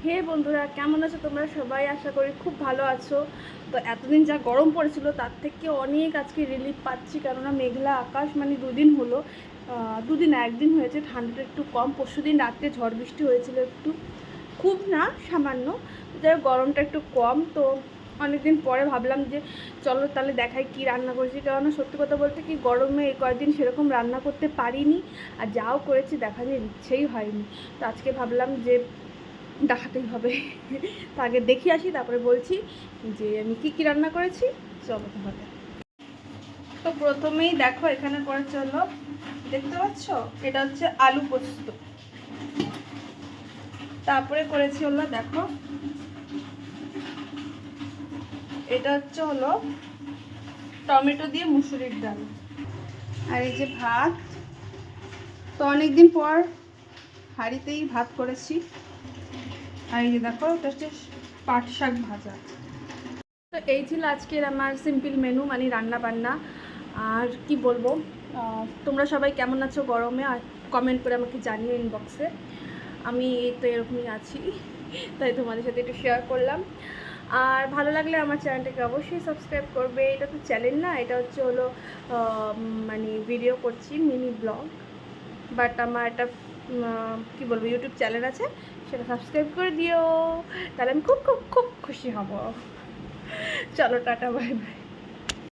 হে বন্ধুরা, কেমন আছো তোমরা সবাই? আশা করি খুব ভালো আছো। তো এতদিন যা গরম পড়েছিল তার থেকে অনেক আজকে রিলিফ পাচ্ছি, কেননা মেঘলা আকাশ। মানে দুদিন হলো, দুদিন একদিন হয়েছে ঠান্ডাটা একটু কম। পরশুদিন রাত্রে ঝড় বৃষ্টি হয়েছিল একটু, খুব না, সামান্য। যাই হোক, গরমটা একটু কম। তো অনেকদিন পরে ভাবলাম যে চলো তাহলে দেখাই কি রান্না করেছি, কেননা সত্যি কথা বলতে কি গরমে এই কয়েকদিন সেরকম রান্না করতে পারিনি, আর যাও করেছি দেখানোর ইচ্ছেই হয়নি। তো আজকে ভাবলাম যে দেখাতেই হবে। তো আগে দেখি আসি, তারপরে বলছি যে আমি কী কী রান্না করেছি। চলো তাহলে। তো প্রথমেই দেখো এখানে করেছে হলো, দেখতে পাচ্ছ, এটা হচ্ছে আলু পোস্ত। তারপরে করেছি হলো, দেখো এটা হচ্ছে হলো টমেটো দিয়ে মুসুরির ডাল। আর এই যে ভাত, তো অনেকদিন পর হাঁড়িতেই ভাত করেছি। আর এই যে দেখো, এটা হচ্ছে পাট শাক ভাজা। তো এই ছিল আজকের আমার সিম্পল মেনু, মানে রান্না বান্না। আর কি বলবো, তোমরা সবাই কেমন আছো গরমে, আর কমেন্ট করে আমাকে জানিও ইনবক্সে। আমি তো এরকমই আছি, তাই তোমাদের সাথে একটু শেয়ার করলাম। আর ভালো লাগলে আমার চ্যানেলটাকে অবশ্যই সাবস্ক্রাইব করবে। এটা তো চ্যানেল না, এটা হচ্ছে হলো মানে ভিডিও করছি, মিনি ব্লগ। বাট আমার একটা কী বলবো, ইউটিউব চ্যানেল আছে, সেটা সাবস্ক্রাইব করে দিও, তাহলে আমি খুব খুব খুব খুশি হব। চলো, টাটা, বাই বাই।